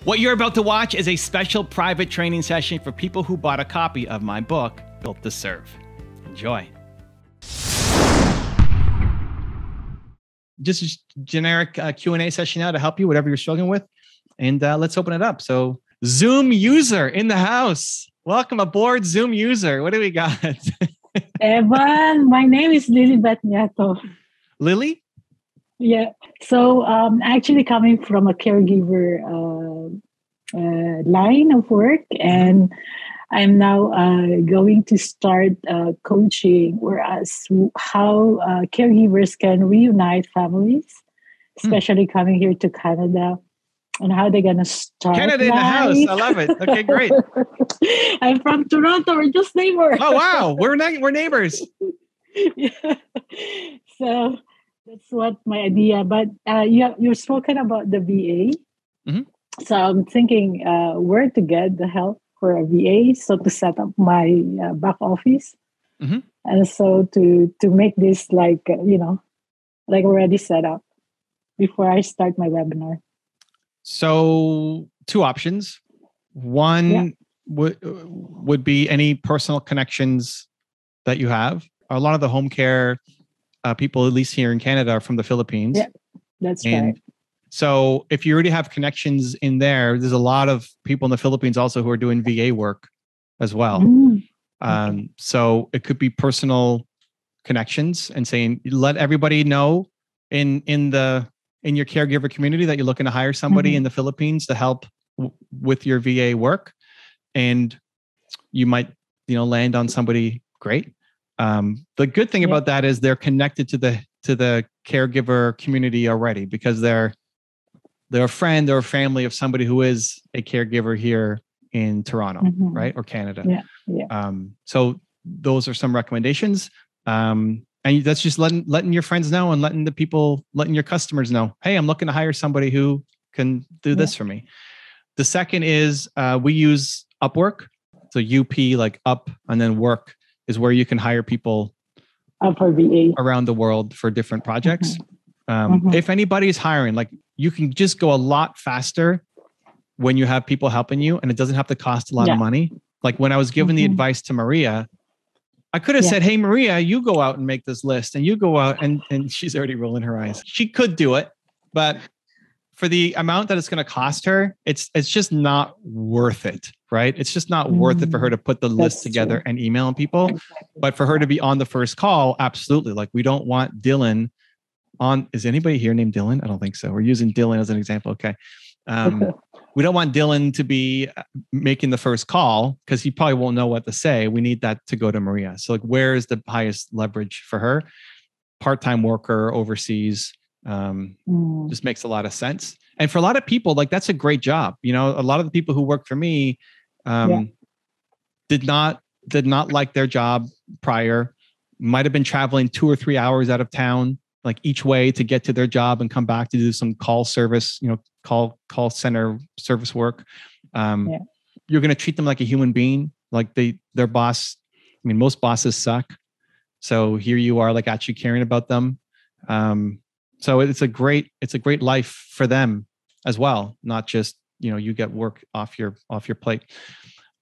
What you're about to watch is a special private training session for people who bought a copy of my book, Built to Serve. Enjoy. Just a generic Q&A session now to help you, whatever you're struggling with. And let's open it up. So Zoom user in the house. Welcome aboard, Zoom user. What do we got? Evan, my name is Lilibet Nieto. Lily? Yeah. So actually coming from a caregiver line of work, and I'm now going to start coaching, whereas how caregivers can reunite families, especially coming here to Canada, and how they're going to start Canada in the house. I love it. Okay, great. I'm from Toronto. We're just neighbors. Oh, wow. We're neighbors. Yeah. So that's what my idea. But you've spoken about the VA. Mm-hmm. So I'm thinking where to get the help for a VA. So to set up my back office. Mm-hmm. And so to make this like already set up before I start my webinar. So 2 options. One would be any personal connections that you have. A lot of the home care people, at least here in Canada, are from the Philippines. Yeah, that's right. So if you already have connections in there's a lot of people in the Philippines also who are doing VA work as well. Okay. So it could be personal connections and saying, let everybody know in your caregiver community that you're looking to hire somebody in the Philippines to help with your VA work. And you might, land on somebody great. The good thing about that is they're connected to the caregiver community already, because they're a friend or a family of somebody who is a caregiver here in Toronto, right? Or Canada. Yeah. So those are some recommendations. And that's just letting your friends know and letting your customers know, hey, I'm looking to hire somebody who can do this for me. The second is we use Upwork. So UP, like up, and then work is where you can hire people for VA around the world for different projects. If anybody's hiring, like, you can just go a lot faster when you have people helping you, and it doesn't have to cost a lot of money. Like when I was giving the advice to Maria, I could have said, hey, Maria, you go out and make this list, and you go out, and she's already rolling her eyes. She could do it, but for the amount that it's going to cost her, it's just not worth it, right? It's just not worth it for her to put the list together and email people. Exactly. But for her to be on the first call, absolutely. Like, we don't want Dylan on. Is anybody here named Dylan? I don't think so. We're using Dylan as an example. Okay. We don't want Dylan to be making the first call because he probably won't know what to say. We need that to go to Maria. So, like, where is the highest leverage for her? Part-time worker overseas. Just makes a lot of sense. And for a lot of people, like, that's a great job. A lot of the people who work for me did not like their job prior, might have been traveling 2 or 3 hours out of town, like, each way to get to their job and come back to do some call service, call center service work. You're going to treat them like a human being, like their boss. I mean, most bosses suck. So here you are, like, actually caring about them. So it's a great life for them as well. Not just, you get work off your plate.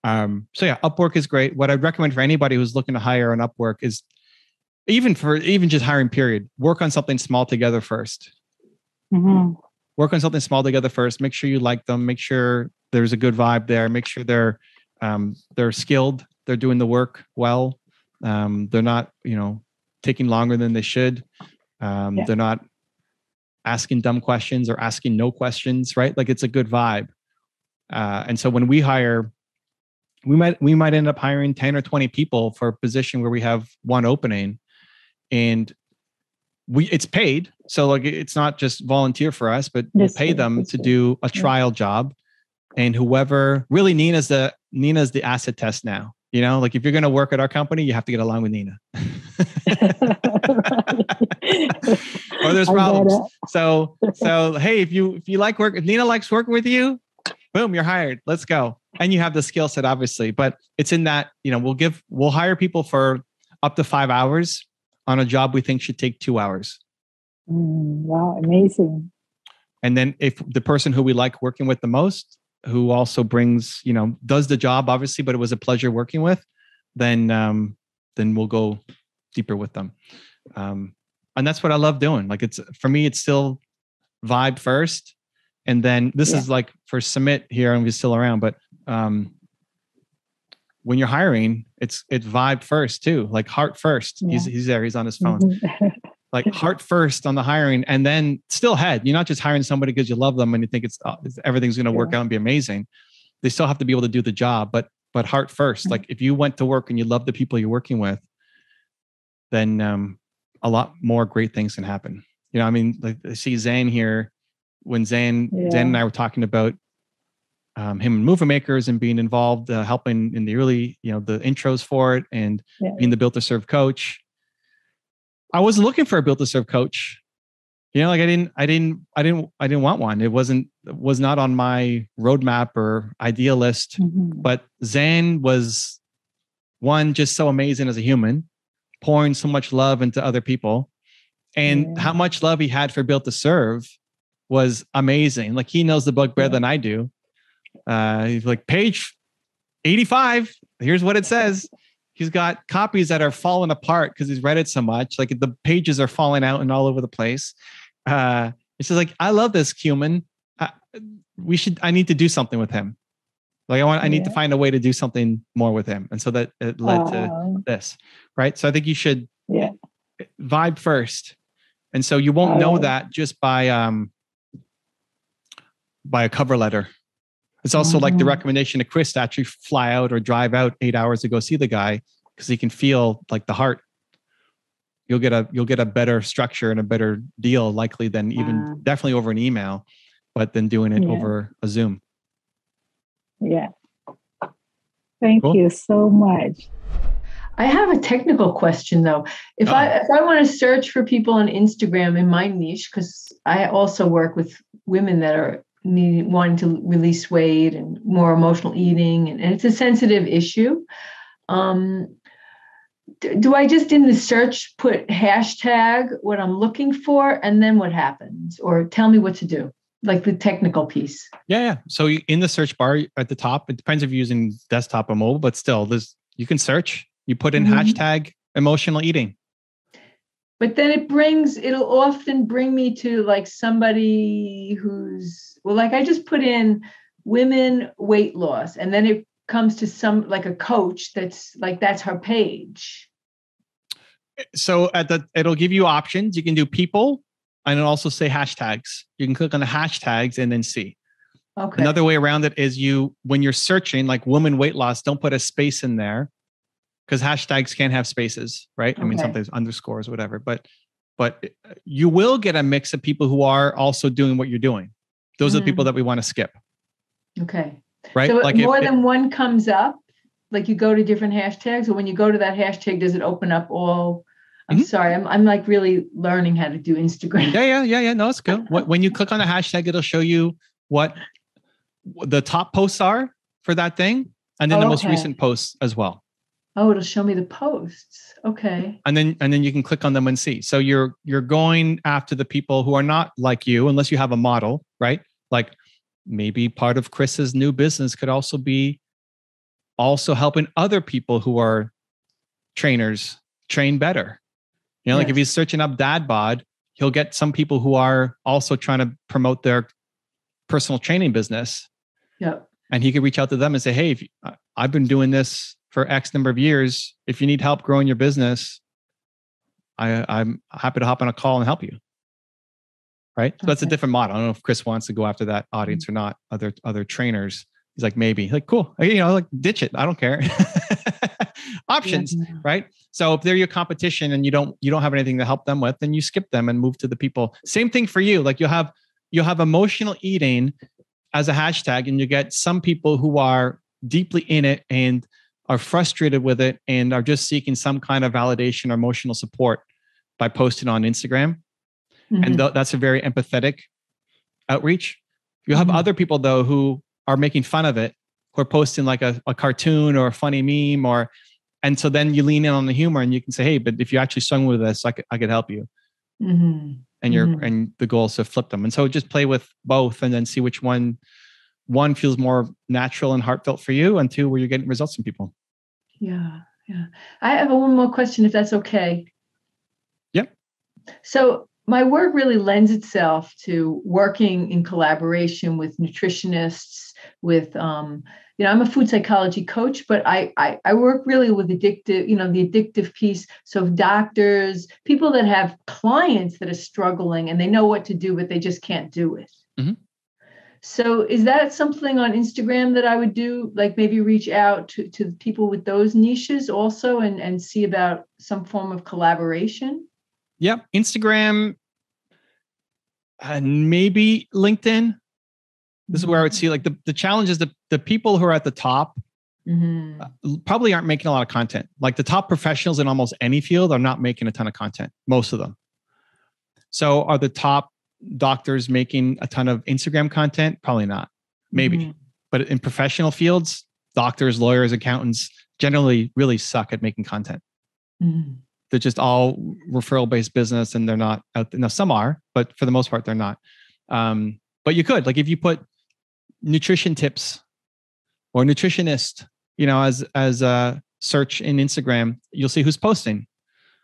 So yeah, Upwork is great. What I'd recommend for anybody who's looking to hire on Upwork is even just hiring period, work on something small together first. Work on something small together first. Make sure you like them. Make sure there's a good vibe there. Make sure they're skilled. They're doing the work well. They're not, taking longer than they should. They're not asking dumb questions or asking no questions, right? Like, it's a good vibe. And so when we hire, we might end up hiring 10 or 20 people for a position where we have one opening, and it's paid. So, like, it's not just volunteer for us, but we'll pay them to do a trial job. And whoever really, Nina's the asset test now. Like, if you're going to work at our company, you have to get along with Nina. Or there's problems. So hey, if you like work, if Nina likes working with you, boom, you're hired. Let's go. And you have the skill set, obviously. But it's in that, we'll hire people for up to 5 hours on a job we think should take 2 hours. Wow, amazing. And then if the person who we like working with the most, who also brings, does the job obviously, but it was a pleasure working with, then we'll go deeper with them. And that's what I love doing. Like for me, it's still vibe first. And then this is like for Sumit here, and he's still around, but when you're hiring, it's vibe first too, like heart first. Yeah. He's there, he's on his phone. Like heart first on the hiring, and then still head. You're not just hiring somebody because you love them and you think everything's going to work out and be amazing. They still have to be able to do the job, but heart first. Like if you went to work and you love the people you're working with, then a lot more great things can happen. I mean, like I see Zane here. When Zane and I were talking about him and Movement Makers and being involved, helping in the early, the intros for it, and being the Built to Serve coach. I wasn't looking for a Built to Serve coach. Like I didn't want one. It was not on my roadmap or idea list. Mm-hmm. But Zane was one, just so amazing as a human, pouring so much love into other people, and how much love he had for Built to Serve was amazing. Like he knows the book better than I do. He's like, page 85. Here's what it says. He's got copies that are falling apart because he's read it so much. Like the pages are falling out and all over the place. It's just like, I love this human. I need to do something with him. Like I need to find a way to do something more with him. And so that it led to this, right? So I think you should vibe first. And so you won't know that just by a cover letter. It's also like the recommendation to Chris to actually fly out or drive out 8 hours to go see the guy, because he can feel like the heart. You'll get a better structure and a better deal likely than even definitely over an email, but then doing it over a Zoom. Yeah. Thank you so much. I have a technical question though. If I want to search for people on Instagram in my niche, because I also work with women that are wanting to release weight and more emotional eating, and it's a sensitive issue. Do I just in the search put hashtag what I'm looking for, and then what happens? Or tell me what to do, like the technical piece. Yeah. So in the search bar at the top, it depends if you're using desktop or mobile, but still you can search, you put in hashtag emotional eating. But then it'll often bring me to like somebody who's, like I just put in women weight loss, and then it comes to some, like a coach that's her page. So it'll give you options. You can do people, and it'll also say hashtags. You can click on the hashtags and then see. Okay. Another way around it is when you're searching like woman weight loss, don't put a space in there, because hashtags can't have spaces, right? Okay. I mean, sometimes underscores, whatever, but you will get a mix of people who are also doing what you're doing. Those are the people that we want to skip. Okay. Right. So like more than one comes up, like you go to different hashtags, or when you go to that hashtag, does it open up all? I'm sorry. I'm like really learning how to do Instagram. Yeah. No, it's good. When you click on a hashtag, it'll show you what the top posts are for that thing. And then the most recent posts as well. Oh, it'll show me the posts. Okay. And then you can click on them and see. So you're going after the people who are not like you, unless you have a model, right? Like maybe part of Chris's new business could also be helping other people who are trainers train better. Like if he's searching up dad bod, he'll get some people who are also trying to promote their personal training business. Yep. And he could reach out to them and say, hey, I've been doing this for X number of years. If you need help growing your business, I'm happy to hop on a call and help you. Right. So that's a different model. I don't know if Chris wants to go after that audience or not. Other trainers. He's like, maybe. Like, cool. Like ditch it. I don't care. Options, right? So if they're your competition and you don't have anything to help them with, then you skip them and move to the people. Same thing for you. Like you'll have emotional eating as a hashtag, and you get some people who are deeply in it and are frustrated with it and are just seeking some kind of validation or emotional support by posting on Instagram. And that's a very empathetic outreach. You'll have other people though who are making fun of it, who are posting like a cartoon or a funny meme, and so then you lean in on the humor and you can say, hey, but if you actually struggle with this, I could help you. And and the goal is to flip them. And so just play with both and then see which one one feels more natural and heartfelt for you, and two, where you're getting results from people. Yeah. I have one more question, if that's okay. Yep. So my work really lends itself to working in collaboration with nutritionists, with, I'm a food psychology coach, but I work really with the addictive piece. So doctors, people that have clients that are struggling and they know what to do, but they just can't do it. Mm-hmm. So is that something on Instagram that I would do? Like maybe reach out to people with those niches also and see about some form of collaboration? Yep. Instagram and maybe LinkedIn. This is where I would see like the challenge is the people who are at the top probably aren't making a lot of content. Like the top professionals in almost any field are not making a ton of content, most of them. So are the top doctors making a ton of Instagram content? Probably not. Maybe. But in professional fields, doctors, lawyers, accountants generally really suck at making content. They're just all referral-based business and they're not out there. Now, some are, but for the most part, they're not. But you could, like if you put nutrition tips or nutritionist, as a search in Instagram, you'll see who's posting.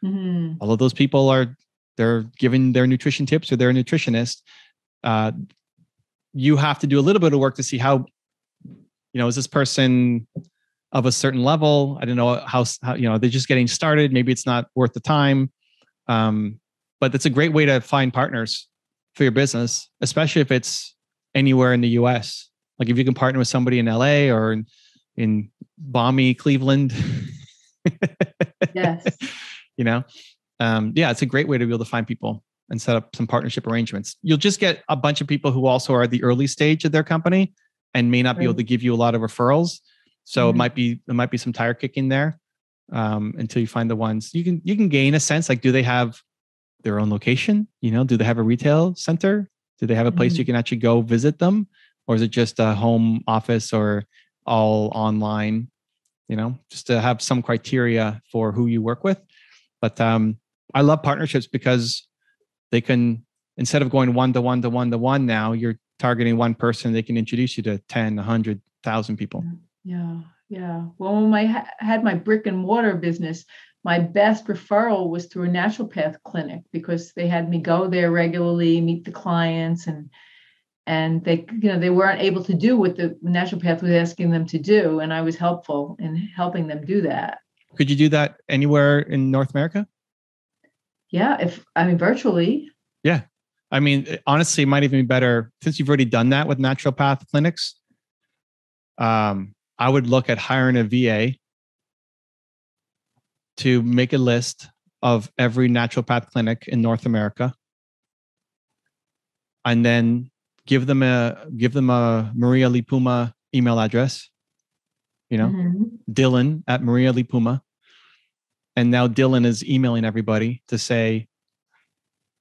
All of those people they're giving their nutrition tips or they're a nutritionist. You have to do a little bit of work to see how, is this person of a certain level? I don't know how they're just getting started. Maybe it's not worth the time. But it's a great way to find partners for your business, especially if it's anywhere in the US. Like if you can partner with somebody in LA or in balmy Cleveland. Yes. It's a great way to be able to find people and set up some partnership arrangements. You'll just get a bunch of people who also are at the early stage of their company and may not be able to give you a lot of referrals. So it might be some tire kicking there until you find the ones you can gain a sense. Like, do they have their own location? Do they have a retail center? Do they have a place you can actually go visit them? Or is it just a home office or all online? Just to have some criteria for who you work with. But I love partnerships because they can, instead of going one-to-one now, you're targeting one person. They can introduce you to 10, 100,000 people. Yeah. Well, when I had my brick and mortar business, my best referral was through a naturopath clinic because they had me go there regularly, meet the clients, and they, they weren't able to do what the naturopath was asking them to do. And I was helpful in helping them do that. Could you do that anywhere in North America? Yeah. Virtually. Yeah. Honestly, it might even be better since you've already done that with naturopath clinics. I would look at hiring a VA to make a list of every naturopath clinic in North America, and then give them a Maria Lipuma email address. Dylan at Maria Lipuma, and now Dylan is emailing everybody to say,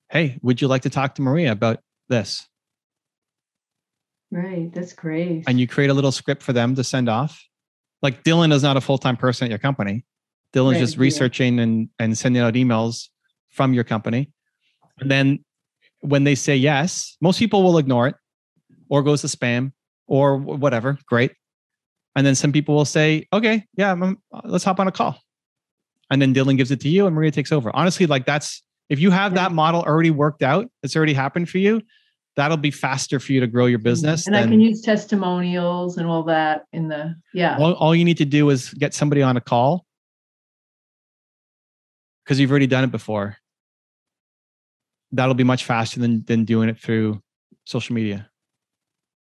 "Hey, would you like to talk to Maria about this?" Right. That's great. And you create a little script for them to send off. Like Dylan is not a full-time person at your company. Dylan's just researching and sending out emails from your company. And then when they say yes, most people will ignore it or goes to spam or whatever. Great. And then some people will say, okay, yeah, let's hop on a call. And then Dylan gives it to you and Maria takes over. Honestly, like if you have that model already worked out, it's already happened for you, that'll be faster for you to grow your business. And I can use testimonials and all that All you need to do is get somebody on a call because you've already done it before. That'll be much faster than doing it through social media.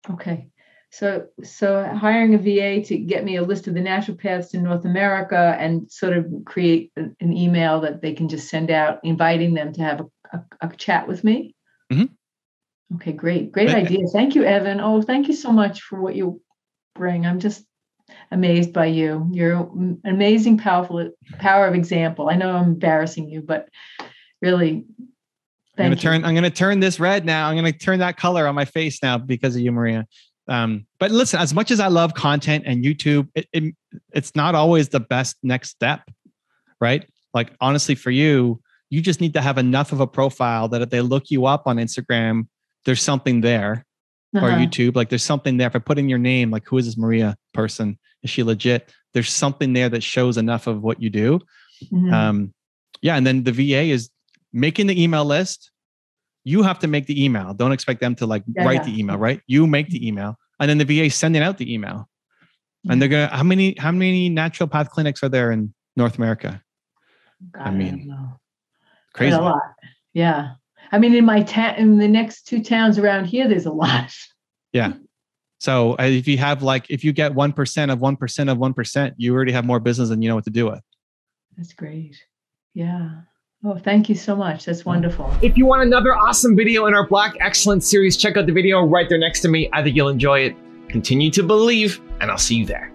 Okay. So hiring a VA to get me a list of the naturopaths in North America and sort of create an email that they can just send out, inviting them to have a chat with me. Mm-hmm. Okay, great idea. Thank you, Evan. Oh, thank you so much for what you bring. I'm just amazed by you. You're an amazing, power of example. I know I'm embarrassing you, but really, I'm going to turn this red now. I'm going to turn that color on my face now because of you, Maria. But listen, as much as I love content and YouTube, it's not always the best next step, right? Like honestly, for you just need to have enough of a profile that if they look you up on Instagram, there's something there or YouTube. Like there's something there. If I put in your name, like who is this Maria person? Is she legit? There's something there that shows enough of what you do. Yeah. And then the VA is making the email list. You have to make the email. Don't expect them to like write the email, right? You make the email, and then the VA is sending out the email. And they're gonna, how many naturopath clinics are there in North America? God, I mean, don't know. crazy. Quite a lot. Yeah. I mean, in the next 2 towns around here, there's a lot. Yeah. So if you have if you get 1% of 1% of 1%, you already have more business than you know what to do with. That's great. Yeah. Oh, thank you so much. That's wonderful. If you want another awesome video in our Black Excellence series, check out the video right there next to me. I think you'll enjoy it. Continue to believe, and I'll see you there.